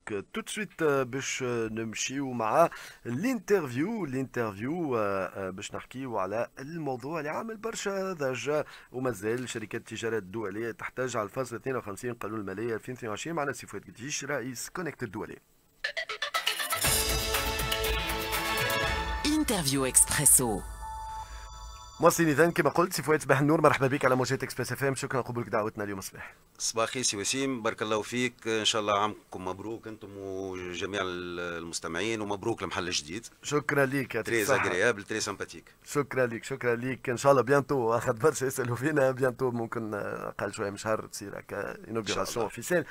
tout de suite باش نمشيو مع الانترفيو باش نحكيو على الموضوع اللي عامل برشا ضجة ومازال شركات التجارة الدولية تحتاج على الفصل 52 قانون المالية 2022 معنا سي فؤاد قديش رئيس كونكت الدولي. انترفيو اكسبريسو. موصلين اذا كما قلت سي فؤاد صباح النور، مرحبا بك على موجات اكسبريس اف ام، شكرا قبولك دعوتنا اليوم الصباح. صباح الخير سي وسيم، بارك الله فيك، ان شاء الله عامكم مبروك انتم وجميع المستمعين، ومبروك المحل الجديد. شكرا ليك، تري اغريابل تري سامباتيك. شكرا ليك ان شاء الله بيانتو، اخذ برشا يسالوا فينا بيانتو، ممكن اقل شويه من شهر تصير هكا انوغراسيون اوفيسيال.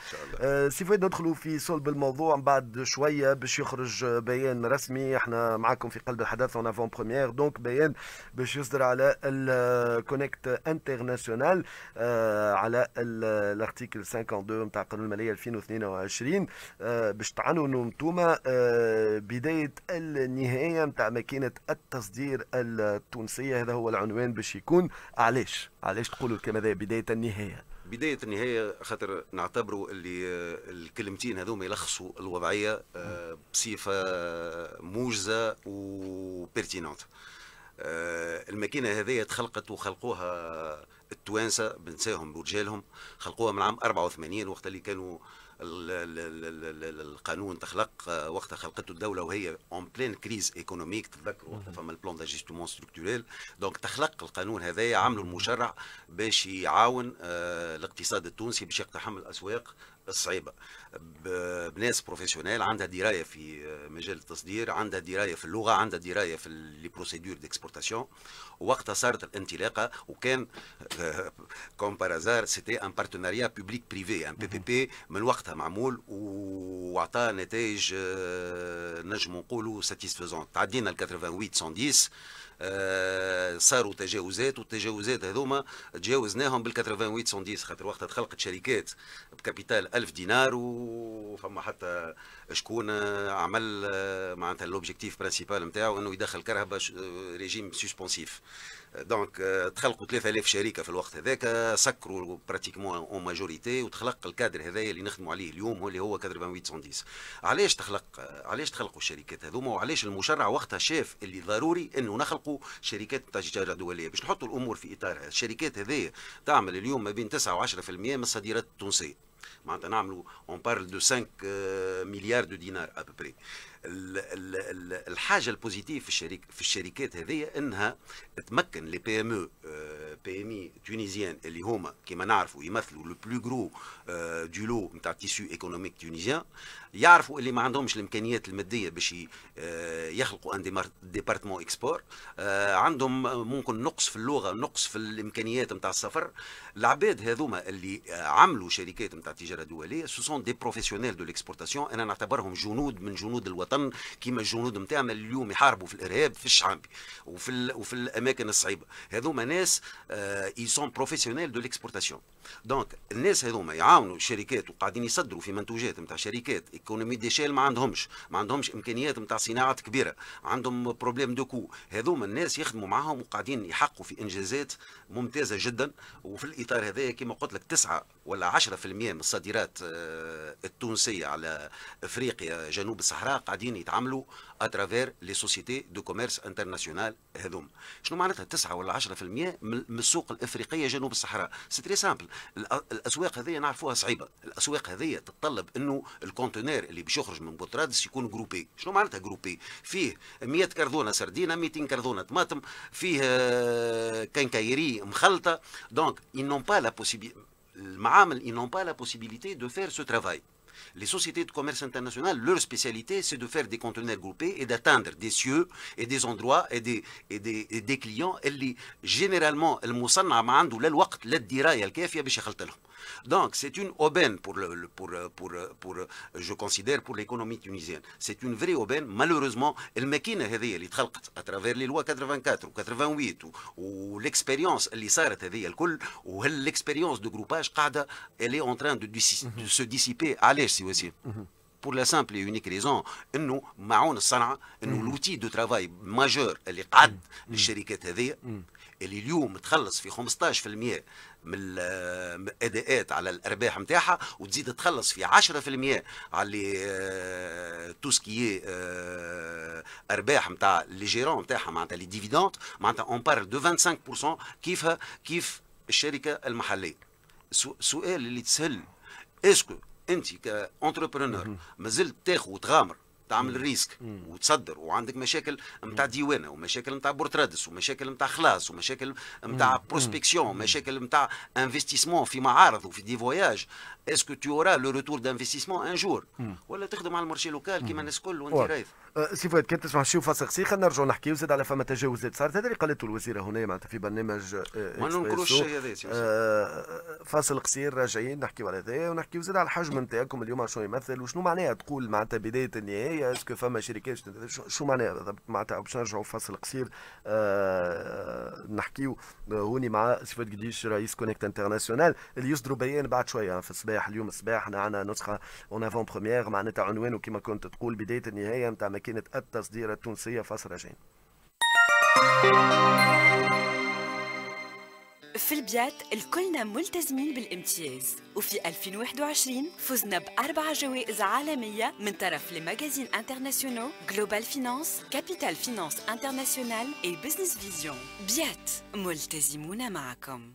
سي فؤاد ندخلوا في صلب الموضوع بعد شويه باش يخرج بيان رسمي، احنا معكم في قلب الحدث اون افون بريمير، دونك بيان باش يصدر على الكونكت انترناسيونال على الارتيكل 52 نتاع قانون الماليه 2022 باش تعنوا نتوما بدايه النهايه نتاع ماكينه التصدير التونسيه، هذا هو العنوان باش يكون. علاش تقولوا الكلمه هذه بدايه النهايه؟ بداية النهاية خاطر نعتبروا اللي الكلمتين هذوما يلخصوا الوضعية بصفة موجزة وبيرتينونت. الماكينة هذه تخلقت وخلقوها التوانسة بنساهم برجالهم، خلقوها من عام 84 وقت اللي كانوا القانون تخلق، وقت خلقته الدوله وهي اون بلين كريز ايكونوميك، تذكروا وقت فما البلان داجستمون ستركتوريل. دونك تخلق القانون هذايا، عملوا المشرع باش يعاون الاقتصاد التونسي باش يقتحم الاسواق الصعيبه بناس بروفيسيونيل عندها درايه في مجال التصدير، عندها درايه في اللغه، عندها درايه في لي بروسيدور ديكسبورتاسيون. وقتها صارت الانطلاقه، وكان كوم بارازار سيتي ان بارتناريا بوبليك بريفي، ان بي من وقتها معمول وعطى نتائج نجم نقولوا ساتيسفيزون. تعدينا ال 88 110، صاروا تجاوزات، والتجاوزات هذوما تجاوزناهم بال 88 110 خاطر وقتها تخلقت شركات بكابيتال 1000 دينار، وفما حتى شكون عمل معناتها لوبجيكتيف برانسيبال نتاعو انه يدخل كرهبه ريجيم سسبونسيف. دونك تخلقوا 3000 شركه في الوقت هذاك، سكروا براتيكمون اون ماجوريتي، وتخلق الكادر هذايا اللي نخدموا عليه اليوم اللي هو 88 110. علاش تخلقوا الشركات هذوما، وعلاش المشرع وقتها شاف اللي ضروري انه نخلقوا شركات تجاره دوليه باش نحطوا الامور في اطارها. الشركات هذيا تعمل اليوم ما بين 9 و 10% من الصادرات التونسيه، معناتها نعملوا اون بارل دو 5 مليار دو دينار ابري. الحاجه البوزيتيف في الشركات هذه انها تمكن لي بي ام او بي ام اي تونيزيان اللي هما كما نعرفوا يمثلوا لو بلو غرو دو لو نتاع التيسيو ايكونوميك تونيزيان، يعرفوا اللي ما عندهمش الامكانيات الماديه باش يخلقوا ان ديبارتمون اكسبور، عندهم ممكن نقص في اللغه، نقص في الامكانيات نتاع السفر. العباد هذوما اللي عملوا شركات نتاع التجاره الدوليه سو سون دي بروفيسيونيل دو ليكسبورتاسيون، انا نعتبرهم جنود من جنود الوطن، كيما الجنود نتاعنا اليوم يحاربوا في الارهاب في الشعبي وفي الاماكن الصعيبه. هذوما ناس اي سون بروفيسيونيل دو ليكسبورتاسيون. دونك الناس هذوما يعاونوا الشركات وقاعدين يصدروا في منتوجات نتاع شركات ايكونومي ديشيل ما عندهمش امكانيات نتاع صناعات كبيره، عندهم بروبليم دو كو. هذوما الناس يخدموا معاهم وقاعدين يحققوا في انجازات ممتازه جدا. وفي الاطار هذا كما قلت لك 9 ولا 10% من الصادرات التونسيه على افريقيا جنوب الصحراء قاعدين يتعاملوا اترافير لي سوسيتي دو كوميرس انترناسيونال هذوم. شنو معناتها 9 ولا 10% من السوق الافريقيه جنوب الصحراء؟ سي تري سامبل. الاسواق هذه نعرفوها صعيبه، الاسواق هذه تتطلب انه الكونتينر اللي باش يخرج من بوترادس يكون جروبي. شنو معناتها جروبي؟ فيه 100 كرذونه سردينه، 200 كرذونه طماطم، فيه كنكايري مخلطه. دونك ils n'ont pas la possibilité، المعامل ils n'ont pas la possibilité de faire ce travail. Les sociétés de commerce international, leur spécialité, c'est de faire des conteneurs groupés et d'atteindre des cieux et des endroits et des clients اللي généralement المصنع ما عنده لا الوقت لا الدرايه الكافيه باش يخلط لهم. Donc c'est une aubaine pour je considère pour l'économie tunisienne. C'est une vraie aubaine. Malheureusement الماكينه هذه اللي تخلقت à travers les lois 84 و 88 والاكسبيريونس اللي صارت هذه الكل، وهالاكسبيريونس دو جروباج قاعده elle est en train de se dissiper. علاش سي وسيم؟ pour la simple et unique raison انه معون الصنعه، انه لوتي دو ترافاي ماجور اللي قعد للشركات هذه اللي اليوم تخلص في 15% من الاداءات على الارباح نتاعها، وتزيد تخلص في 10% على تو سكي ارباح نتاع لي جيرون نتاعها، معناتها لي ديفيدونت، معناتها اون بارل دو 25% كيفها كيف الشركه المحليه. السؤال اللي تسهل، اسكو انت كانتربرونور مازلت تاخذ وتغامر تعمل ريسك وتصدر وعندك مشاكل نتاع ديوانه ومشاكل نتاع بورترادس ومشاكل نتاع خلاص ومشاكل نتاع بروسبكسيون ومشاكل نتاع انفستيسمون في معارض وفي دي فواياج، اسكو تو اورا لو روتور دانفستيسمون ان جور، ولا تخدم على المارشي لوكال كيما الناس الكل وانت رايف. سي فؤاد كنت تسمع شي فاصل قصير، خلينا نرجعوا نحكيو زاد على فما تجاوزات صارت، هذا اللي قالته الوزيره هنا معناتها في برنامج ما ننكروش الشيء هذا. فاصل قصير راجعين نحكيو على هذا ونحكيو زاد على الحجم نتاعكم اليوم شنو يمثل وشنو معناها تقول معناتها بدايه النهايه، اسكو فما شركات شو معناها بالضبط معناتها. باش نرجعوا فاصل قصير نحكيو هوني مع سي فؤاد قديش رئيس كونيكت انترناسيونال اللي يصدروا بيان بعد شويه في الصباح. اليوم الصباح احنا عندنا نسخه اون افون بروميير معناتها عنوانه كما كنت تقول بدايه النهايه نتاع ماكينه التصدير التونسيه. فاصل راجعين. في البيات الكلنا ملتزمين بالامتياز، وفي 2021 فزنا ب4 جوائز عالمية من طرف لماجازين انترناسيونال جلوبال فينانس، كابيتال فينانس انترناسيونال اي بزنس فيزيون. بيات ملتزمون معكم.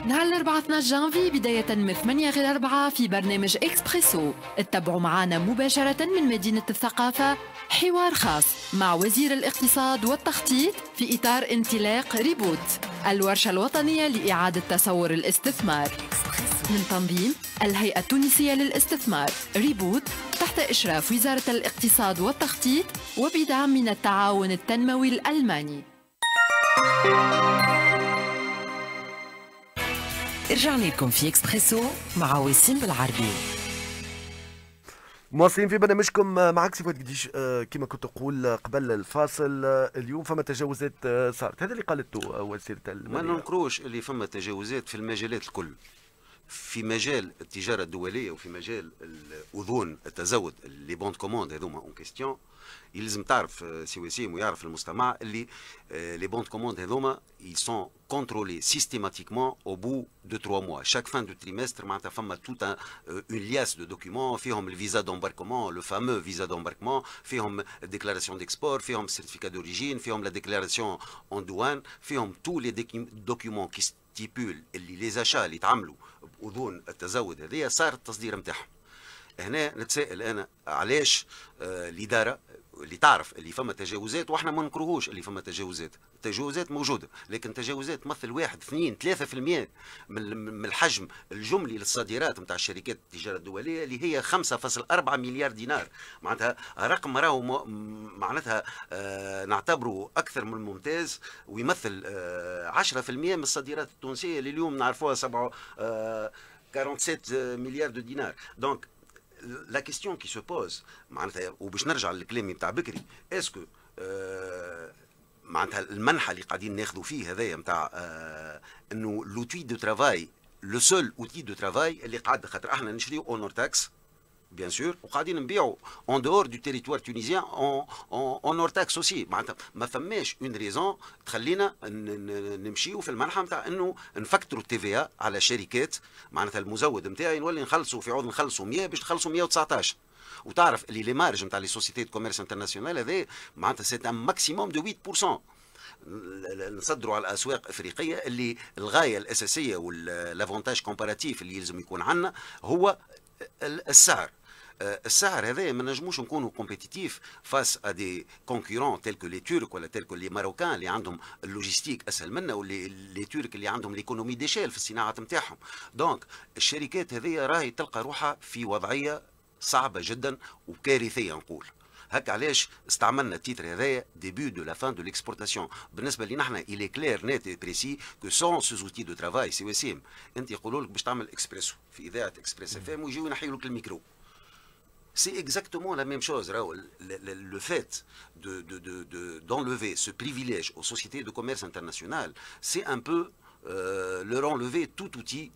نهار الأربعاء 12 جانفي بداية من 8 غير 4 في برنامج إكسبريسو، اتبعوا معنا مباشرة من مدينة الثقافة حوار خاص مع وزير الاقتصاد والتخطيط في إطار انطلاق ريبوت، الورشة الوطنية لإعادة تصور الاستثمار، من تنظيم الهيئة التونسية للاستثمار. ريبوت تحت إشراف وزارة الاقتصاد والتخطيط وبدعم من التعاون التنموي الألماني. رجعنا لكم في اكسبريسو مع وسيم بالعربي. مواصلين في برنامجكم معك سي فؤاد قديش. كما كنت تقول قبل الفاصل اليوم فما تجاوزات صارت، هذا اللي قالته وزيرة المالية. ما ننكروش اللي فما تجاوزات في المجالات الكل، في مجال التجاره الدوليه وفي مجال الاذون التزود لي بوند كوموند هذوما اون كيستيون. يلزم تعرف سي وسيم ويعرف المستمع اللي لي بوند كوموند هذوما ils sont contrôlés systématiquement au bout de 3 mois. Chaque fin de trimestre, معناتها فما tout une liasse de documents فيهم الفيزا d'embarquement, le fameux visa d'embarquement, فيهم déclaration d'export, فيهم certificat d'origine, فيهم la déclaration en douane, فيهم tous les documents qui stipulent اللي les achats اللي يتعملوا بأذون التزود هذيا صار التصدير نتاعهم. هنا نتساءل انا علاش الاداره اللي تعرف اللي فما تجاوزات، واحنا ما نكرهوش اللي فما تجاوزات، التجاوزات موجوده، لكن تجاوزات تمثل 1 2 3% من الحجم الجملي للصادرات نتاع الشركات التجاره الدوليه اللي هي 5.4 مليار دينار. معناتها رقم راهو معناتها نعتبره اكثر من ممتاز، ويمثل 10% من الصادرات التونسيه اللي اليوم نعرفوها 47 مليار دو دينار. دونك لا كيستيون كي سو بوز معناتها، وباش نرجع للكلام نتاع بكري، اسكو معناتها المنحى اللي قاعدين ناخذوا فيه هذايا نتاع انه لوتي دو ترافاي لو سول اوتي دو ترافاي اللي قاعد، خاطر احنا نشريو اونور تاكس بيان سور وقاعدين نبيعوا اون دور دو تيريتوار تونيزيان اونور تاكس اوسي. معناتها ما فماش اون ريزون تخلينا نمشيو في المنحى نتاع انه نفكتروا التي في على شركات. معناتها المزود نتاعي نولي نخلصوا في عوض نخلصوا 100 باش نخلصوا 119. وتعرف اللي لي مارج نتاع لي سوسيتي دو كوميرس انترناسيونال هذا معناتها سي ان ماكسيموم دو 8%. نصدروا على الاسواق الافريقيه اللي الغايه الاساسيه والافونتاج كومباراتيف اللي يلزم يكون عندنا هو السعر. السعر هذا ما نجموش نكونوا كومبيتيتيف فاس ا دي كونكورون تيل كو لي تورك ولا تيل كو لي ماروكان اللي عندهم اللوجيستيك اسهل منا، واللي لي تورك اللي عندهم ليكونومي ديشيل في الصناعه نتاعهم. دونك الشركات هذه راهي تلقى روحها في وضعيه صعبه جدا وكارثيه نقول. هكا علاش استعملنا التيتر هذايا ديبي دو لا فان دو ليكسبورتاسيون. بالنسبه لنا احنا الي كلير نيت اي بريسي كو سون سو زوتي دو ترافاي سي وسيم، انت يقولوا لك باش تعمل اكسبريسو في اذاعه اكسبريس اف ام ويجيو ينحيوا لك الميكرو. C'est exactement la même chose. Le fait d'enlever ce privilège aux sociétés de commerce international, c'est un peu leur enlever tout outil,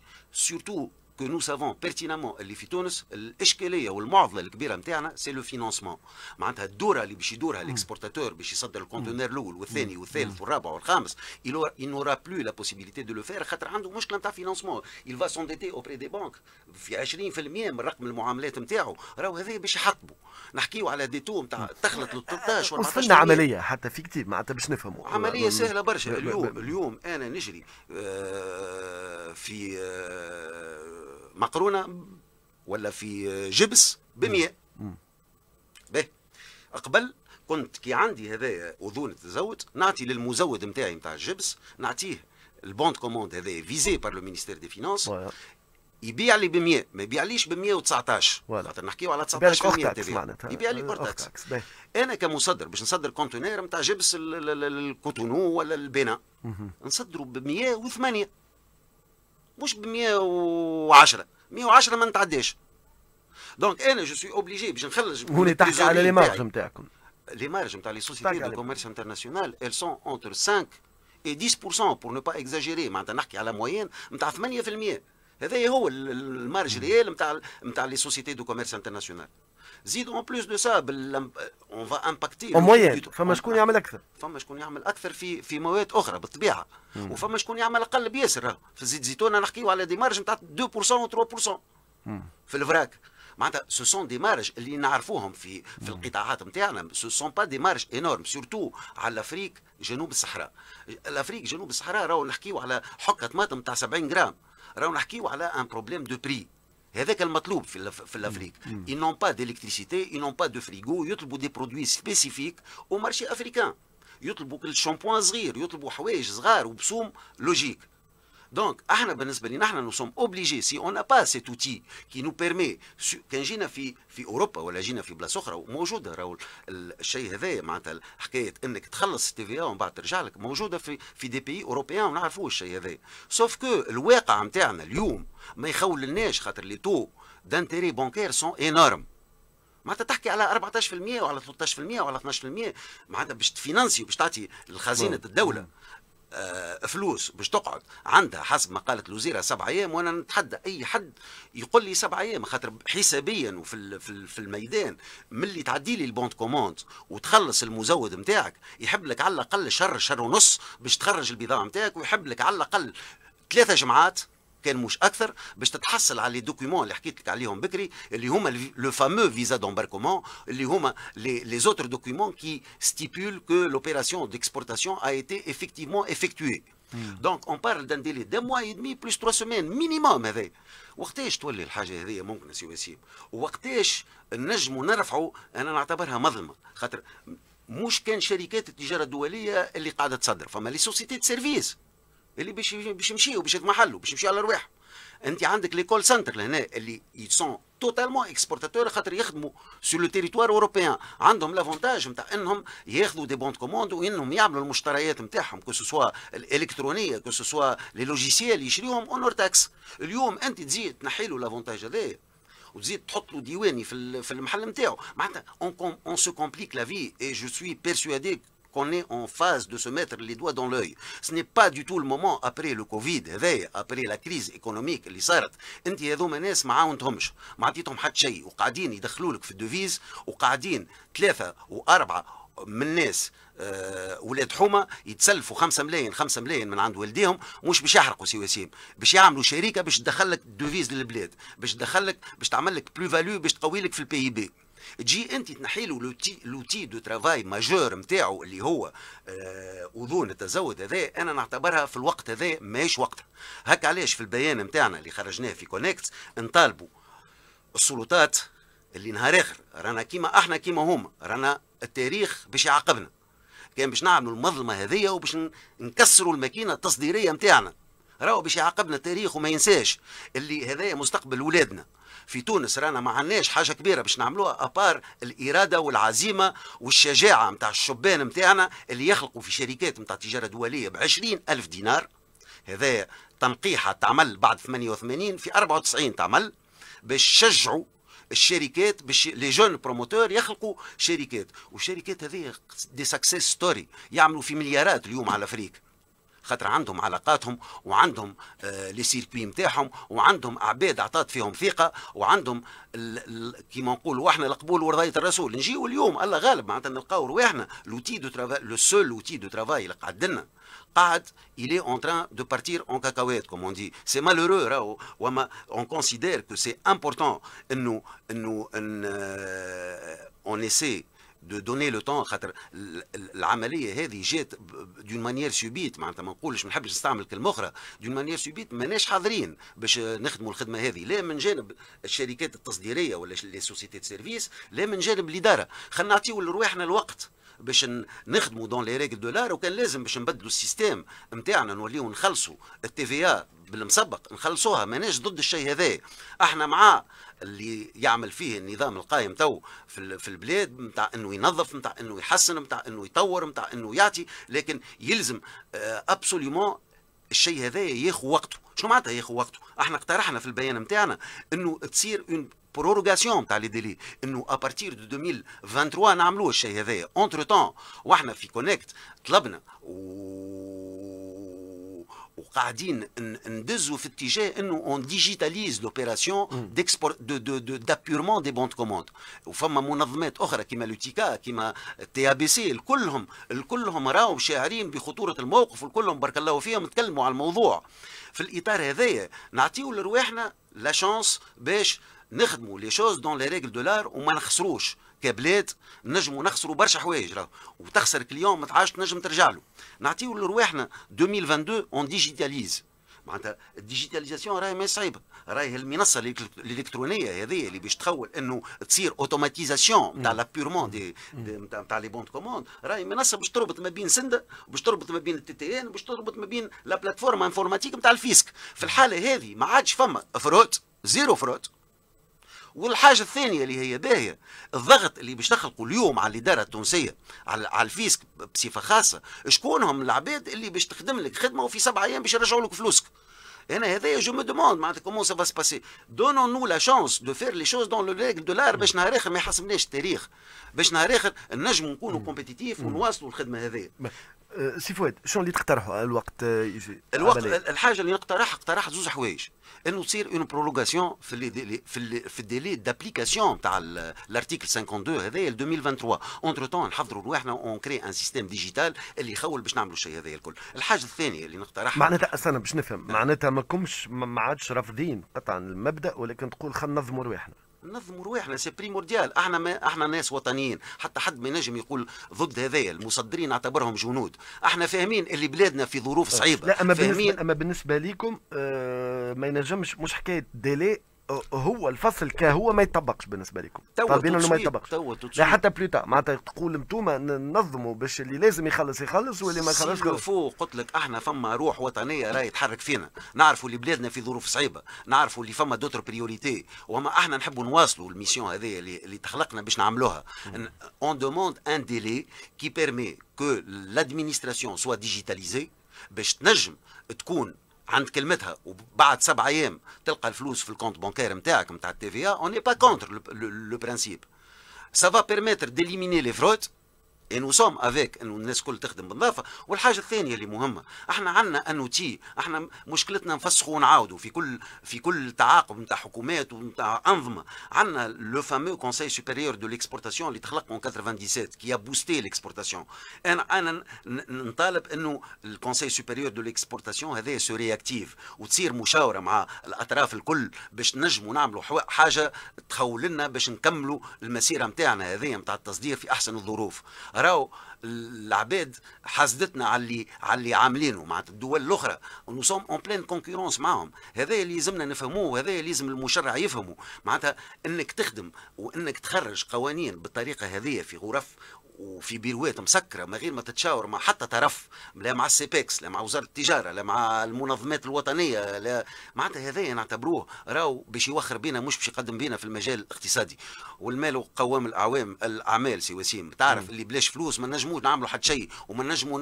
surtout que nous savons pertinemment اللي في تونس الاشكاليه والمعضله الكبيره نتاعنا سي لو فينانسمون. معناتها الدوره اللي باش يدورها الاكسبورتاتور باش يصدر الكونتينر الاول والثاني والثالث والرابع والخامس il n'aura plus la possibilité de le faire خاطر عنده مشكله نتاع فينانسمون. il va s'endetter auprès des banques في 20% من رقم المعاملات نتاعو. راهو هذا باش يحطموا. نحكيو على دي تو نتاع تخلط ل 13 14%. وصلنا عمليه حتى في كتير معناتها باش نفهموا عمليه سهله برشا. اليوم انا نجري في مقرونه ولا في جبس ب100. باهي قبل كنت كي عندي هذايا اذون التزود نعطي للمزود نتاعي نتاع الجبس نعطيه البوند كوموند هذايا فيزي بار لو مينيستير دي فينانس يبيع لي ب100 ما يبيعليش ب119 خاطر نحكيو على 19% يبيع لي اورتاكس. انا كمصدر باش نصدر كونتينر نتاع جبس الكوتونو ولا البناء نصدروا ب108 مش ب110. 110 ما نتعداش. دونك انا جو سوي اوبليجي باش نخرج. هوني تحكي على لي مارج نتاعكم. لي مارج نتاع لي سوسيتي دو كوميرس انترناسيونال elles sont entre 5 et 10% pour ne pas exagérer. معناتها نحكي على موين نتاع 8%. هذا هو المارج ريال نتاع لي سوسيتي دو كوميرس انترناسيونال. زيد اون بلوس دو سا اون فا امباكتي موين. فما شكون يعمل اكثر. فما شكون يعمل اكثر في مواد اخرى بالطبيعه. وفما شكون يعمل اقل بياسر. في الزيت زيتون نحكيو على دي مارج نتاع 2% و 3% في الفراك. معناتها سو سون دي مارج اللي نعرفوهم في القطاعات نتاعنا. سو سون با دي مارج انورم سورتو على الافريك جنوب الصحراء. الافريك جنوب الصحراء راهو نحكيو على حكه طماطم تاع 70 جرام. راهو نحكيو على ان بروبليم دو بري. هذاك المطلوب في الافريك. ils n'ont pas d'électricité, ils n'ont pas de frigo. يطلبوا دي برودوي سبيسيفيك او مارشي افريكان. يطلبوا الشامبوان صغير، يطلبوا حوايج صغار وبسوم لوجيك. دونك احنا بالنسبه لنا احنا نو سوم اوبليجي سي اون نا با سيت اوتي كي نو بيرمي كان جينا في اوروبا ولا جينا في بلاصه اخرى وموجوده راهو الشيء هذايا معناتها حكايه انك تخلص التي في ومن بعد ترجع لك موجوده في دي بيي اوروبيان ونعرفوا الشيء هذايا. سوف كو الواقع نتاعنا اليوم ما يخولناش خاطر لي تو دانتيري بانكير سون انورم. معناتها تحكي على 14% وعلى 13% وعلى 12% معناتها باش تفينانسي وباش تعطي لخزينه الدوله فلوس باش تقعد عندها حسب ما قالت الوزيره 7 ايام. وانا نتحدى اي حد يقول لي 7 ايام خاطر حسابيا وفي الميدان ملي تعدي لي البوند كوموند وتخلص المزود نتاعك يحب لك على الاقل شهر ونص باش تخرج البضاعه نتاعك ويحب لك على الاقل 3 جمعات كان مش اكثر باش تتحصل على لي دوكيومون اللي حكيت لك عليهم بكري اللي هما لو فامو فيزا دومباركومون اللي هما لي زوتر دوكيومون كي ستيبول كو لوبيراسيون ديكسبورتاسيون ا ايتي افيكتيفمون افيكتوي. دونك اون بارل دان ديلي 2 موا اي دمي بلس 3 سيمين مينيموم. هذا وقتاش تولي الحاجه هذه ممكن سي وسيم وقتاش نجموا نرفعوا. انا نعتبرها مظلمه خاطر مش كان شركات التجاره الدوليه اللي قاعده تصدر. فما لي سوسيتي دو سيرفيس اللي باش يمشيوا باش يتمحلوا باش يمشيوا على رواحهم. انت عندك لي كول سنتر لهنا اللي يسون توتالمون اكسبورتاتور خاطر يخدموا سور لو تيريتوار اوروبيان. عندهم لافونتاج نتاع انهم ياخذوا دي بوند كوموند وانهم يعملوا المشتريات نتاعهم كو سوا الالكترونيه كو سوا لي لوجيسيال يشريوهم اونور تاكس. اليوم انت تزيد تنحي له لافونتاج هذايا وتزيد تحط له ديواني في المحل نتاعو. معناتها اون سو كومبليك لا في اي جو سوي بيرسوادي qu'on est en phase de se mettre les doigts dans l'œil. Ce n'est pas du tout le moment après le Covid, après la crise économique اللي صارت. انت هذوما ناس ما عاونتهمش، ما عطيتهم حتى شيء وقاعدين يدخلوا لك في الدوفيز وقاعدين 3 و4 من الناس ولاد حومه يتسلفوا 5 ملايين من عند والديهم مش باش يحرقوا سي وسيم باش يعملوا شركه باش تدخل لك الدوفيز للبلاد باش تدخل لك باش تعمل لك بلو فاليو باش تقوي لك في البي بي. تجي انت تنحي له لوتي دو ترافاي ماجور نتاعو اللي هو اذون التزود. هذا انا نعتبرها في الوقت هذا ماهيش وقتها. هكا علاش في البيان نتاعنا اللي خرجناه في كونكت نطالبوا السلطات اللي نهار اخر رانا كيما احنا كيما هما رانا التاريخ باش يعاقبنا. كان باش نعملوا المظلمه هذيا وباش نكسروا الماكينه التصديريه نتاعنا. راهو باش يعاقبنا التاريخ وما ينساش اللي هذايا مستقبل ولادنا. في تونس رانا ما عندناش حاجه كبيره باش نعملوها ابار الاراده والعزيمه والشجاعه نتاع الشبان نتاعنا اللي يخلقوا في شركات نتاع تجاره دوليه ب20,000 دينار. هذا تنقيحه تعمل بعد 88 في 94 تعمل باش يشجعوا الشركات باش لي جون بروموتور يخلقوا شركات. والشركات هذه دي سكسيس ستوري يعملوا في مليارات اليوم على افريقيا خاطر عندهم علاقاتهم وعندهم لي سيركوي نتاعهم وعندهم عباد عطات فيهم ثقه وعندهم كيما نقولوا احنا القبول ورضايه الرسول. نجيو اليوم الله غالب معناتها نلقاو رواحنا لوتي دو ترافاي لو سول اوتي دو ترافاي اللي قعد لنا قاعد il est en train de partir en cacahuète comme on dit. C'est malheureux راهو وما on considère que c'est important انه on essaie de donner le temps خاطر العمليه هذه جات دون مانيير سوبيت معناتها ما نقولش ما نحبش نستعمل كلمه اخرى دون مانيير سوبيت ماناش حاضرين باش نخدموا الخدمه هذه لا من جانب الشركات التصديريه ولا لي سوسيتي دو سيرفيس لا من جانب الاداره. خلينا نعطيو لرواحنا الوقت باش نخدموا دون لي ريغل دولار وكان لازم باش نبدلوا السيستيم نتاعنا نوليو نخلصوا التي في ا بالمسبق نخلصوها. ماناش ضد الشيء هذا احنا مع اللي يعمل فيه النظام القائم تو في البلاد نتاع انه ينظف نتاع انه يحسن نتاع انه يطور نتاع انه يعطي لكن يلزم ابسوليومون الشيء هذا ياخذ وقته. شنو معناتها ياخذ وقته؟ احنا اقترحنا في البيان نتاعنا انه تصير اون بروروغاسيون تاع لي ديلي انه ابارتير دو 2023 نعملوه الشيء هذايا. اونتر تون واحنا في كونكت طلبنا وقاعدين ندزوا في اتجاه انه اون ديجيتاليز لوبيراسيون ديكسبور دابيورمون دي بون كوموند. وفما منظمات اخرى كيما لوتيكا كيما تي بي سي الكلهم راهو شاعرين بخطوره الموقف والكلهم بارك الله فيهم تكلموا على الموضوع. في الاطار هذايا نعطيو لرواحنا لا شانس باش نخدموا لي شوز دون لي ريغل دولار وما نخسروش كبلاد. نجموا نخسروا برشا حوايج راهو وتخسر كليون ما تعاش تنجم ترجع له. نعطيو لرواحنا 2022 اون ديجيتاليز معناتها الديجيتاليزاسيون راهي ما صعيبه راهي المنصه الالكترونيه هذه اللي باش تخول انه تصير اوتوماتيزاسيون نتاع لابيورمون دي نتاع لي بون كوموند راهي منصه باش تربط ما بين سنده باش تربط ما بين التي تي ان باش تربط ما بين لا بلاتفورم انفورماتيك نتاع الفيسك. في الحاله هذه ما عادش فما فروت زيرو فروت. والحاجه الثانيه اللي هي باهيه الضغط اللي باش نخلقوا اليوم على الاداره التونسيه على الفيسك بصفه خاصه شكونهم العباد اللي باش تخدم لك خدمه وفي 7 ايام باش يرجعوا لك فلوسك. انا هذايا جو مو دوموند معناتها كومون سا فا سي باسي دونون نو لا شانس دو فير لي شوز دون لو ريغل دولار باش نهار اخر ما يحسبناش التاريخ باش نهار اخر نجموا نكونوا كومبيتيتيف ونواصلوا الخدمه هذيا. سي فؤاد شنو اللي تقترحوا الوقت يجي؟ الوقت الحاجه اللي اقترحت زوج حوايج انه تصير اون برولونغاسيون في الديلي دابليكاسيون تاع الارتيكل 52 هذايا ل 2023. اونتر تون نحضروا رواحنا اون كري ان سيستيم ديجيتال اللي يخول باش نعملوا الشيء هذايا الكل. الحاجه الثانيه اللي نقترحها معناتها استنى باش نفهم معناتها ما عادش رافضين قطعا المبدا ولكن تقول خلينا ننظموا رواحنا. ننظموا رواحنا سي بريمورديال. احنا ناس وطنيين حتى حد ما ينجم يقول ضد هذايا المصدرين نعتبرهم جنود. احنا فاهمين اللي بلادنا في ظروف صعيبه. لا اما بالنسبه ليكم ما ينجمش مش حكايه ديلي هو الفصل كهو ما يطبقش بالنسبه لكم طالبين انه ما يطبقش لا حتى بلوتا معناتها تقول انتوما ننظموا باش اللي لازم يخلص واللي ما يخلصش فوق. قلت لك احنا فما روح وطنيه راهي تحرك فينا. نعرفوا اللي بلادنا في ظروف صعيبه نعرفوا اللي فما دوتر بريوريتي وما احنا نحبوا نواصلوا الميسيون هذه اللي تخلقنا باش نعملوها. اون دوموند ان ديلي كي بيرمي كو لادمينستراسيون سوا ديجيتاليزي باش تنجم تكون عند كلمتها وبعد 7 ايام تلقى الفلوس في الكونت بانكير نتاعك نتاع التي في ا. اون ني با كونتر لو برانسيب سا فا بيرميتر ديليميني لي فرود اي نو سوم افيك انه الناس كل تخدم بالنظافه. والحاجه الثانيه اللي مهمه احنا عندنا ان اوتي احنا مشكلتنا نفسخوا ونعاودوا في كل تعاقب نتاع حكومات ونتاع انظمه. عندنا لو فامو كونساي سوبيريور دو ليكسبورتاسيون اللي تخلق من 97 كي ا بوستي ليكسبورتاسيون. انا نطالب انه الكونساي سوبيريور دو ليكسبورتاسيون هذا سو رياكتيف وتصير مشاوره مع الاطراف الكل باش نجموا نعملوا حاجه تخول لنا باش نكملوا المسيره نتاعنا هذه نتاع التصدير في احسن الظروف. راهو العباد حاسدتنا على اللي عاملينه مع الدول الاخرى ونو سوم اون بلين كونكورونس معهم. هذا اللي لازمنا نفهموه وهذا اللي لازم المشرع يفهمه معناتها انك تخدم وانك تخرج قوانين بالطريقه هذه في غرف وفي بيروات مسكره من غير ما تتشاور مع حتى طرف لا مع السيبكس لا مع وزاره التجاره لا مع المنظمات الوطنيه لا معناتها هذايا نعتبروه راهو باش يوخر بينا مش باش يقدم بينا في المجال الاقتصادي. والمال قوام الاعمال سي وسيم تعرف اللي بلاش فلوس ما نجموش نعملوا حتى شيء وما نجموا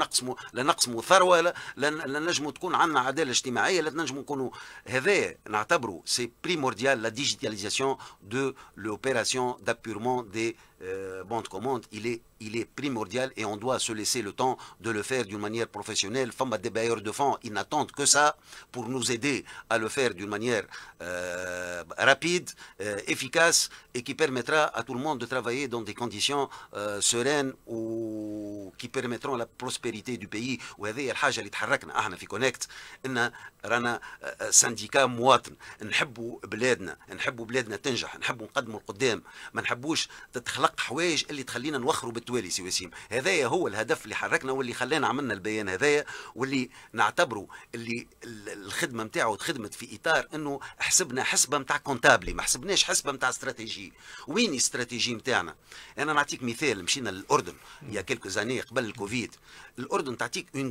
نقسموا ثروه لا نجموا تكون عندنا عداله اجتماعيه لا نجموا نكونوا. هذا نعتبره سي بريمورديال لا ديجيتاليزاسيون دو لوبيراسيون دابيورمون دي بون كوموند il est il est primordial et on doit se laisser le temps de le faire d'une manière professionnelle. Femme des bailleurs de fonds, ils n'attendent que ça pour nous aider à le faire d'une manière rapide, efficace et qui permettra à tout le monde de travailler dans des conditions sereines ou qui permettront la prospérité du pays. وهذه الحاجة اللي تحركنا احنا في كونكت ان رانا سنديكا مواطن، نحبوا بلادنا تنجح، نحبوا نقدموا القدام، ما نحبوش تتخلق حوايج اللي تخلينا نوخروا بالتوالي سي وسيم. هذايا هو الهدف اللي حركنا واللي خلانا عملنا البيان هذايا، واللي نعتبره اللي الخدمه نتاعو تخدمت في اطار انه حسبنا حسبه نتاع كونتابلي، ما حسبناش حسبه نتاع استراتيجي. وين الاستراتيجي نتاعنا؟ انا نعطيك مثال، مشينا للاردن يا كيلكو زاني قبل الكوفيد، الاردن تعطيك اون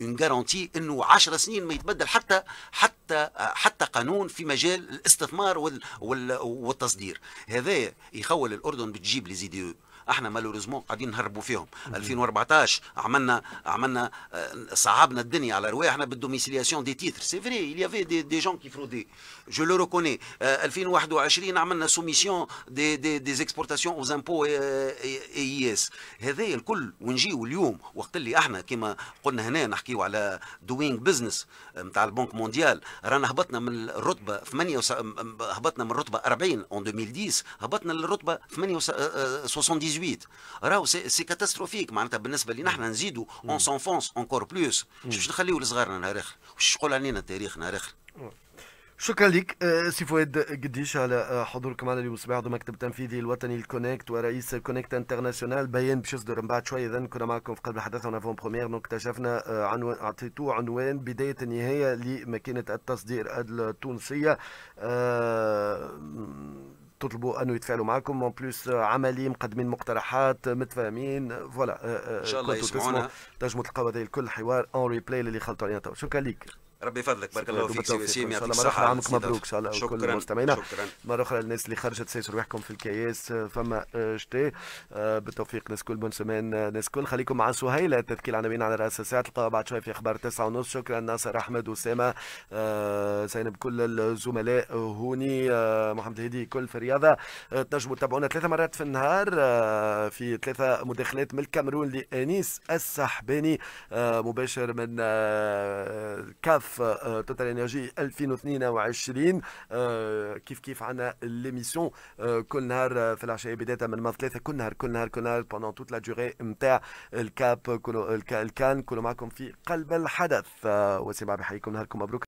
جارونتي انه 10 سنين ما يتبدل حتى قانون في مجال الاستثمار والتصدير. هذا يخول الاردن بتجيب لي زي دي. احنا مالوريزمون قاعدين نهربوا فيهم. 2014 عملنا صعبنا الدنيا على رواحنا بالدوميسيلياسيون دي تيتر، سي فري il y avait des gens qui fraudaient، je le reconnais. 2021 عملنا سوميسيون des exportations aux impôts et IS. هذا الكل ونجيو اليوم وقت اللي احنا كما قلنا هنا نحكيو على دوينغ بزنس نتاع البنك مونديال، رانا هبطنا من الرتبه هبطنا من الرتبه 40 en 2010 هبطنا للرتبه 78. راهو سي كاتاستروفيك معناتها بالنسبه لنا احنا نزيدوا اون سونفونس اونكور بلوس. باش نخليو لصغارنا نهار اخر، واش يقول علينا التاريخ نهار اخر. شكرا لك سي فؤاد قديش على حضورك معنا اليوم الصباح، عضو المكتب التنفيذي الوطني الكونكت ورئيس كونكت انترناسيونال. بيان باش يصدر من بعد شويه، اذا كنا معكم في قلب الحدث اون افون بروميير. دونك اكتشفنا اعطيتوه عنوان بدايه النهايه لماكينه التصدير التونسيه. تطلبوا انه يتفاعلوا معكم اون بلوس عملي، مقدمين مقترحات متفاهمين. فوالا ان شاء الله يسمعونا، تنجموا تلقاو هذا الكل حوار اون ريبلاي اللي خلطوا علينا تو. شكرا لك، ربي يفضلك، بارك الله فيك سي وسيم، يعطيك الصحة، عامك مبروك ان شاء الله. شكرا مستمعينا مرة أخرى للناس اللي خرجت سيسوا رواحكم في الكياس فما شتاء. بالتوفيق ناس كل، بون سمان ناس كل. خليكم مع سهيلة تذكير عناوين على رأس الساعة، تلقاها بعد شوي في أخبار 9:30. شكرا ناصر أحمد، أسامة، زينب، كل الزملاء هوني، محمد الهدي، كل في الرياضة. تنجموا تتابعونا 3 مرات في النهار في 3 مداخلات من الكاميرون لأنيس السحباني مباشر من كاف توتال انرجي 2022. كيف عنا ليميسيون كل نهار في العشاء بدايه من ماض 3 كل نهار بوندون توت لا دوري نتاع الكاب الكان. كلوا معكم في قلب الحدث. وسيم بحييكم، نهاركم مبروك.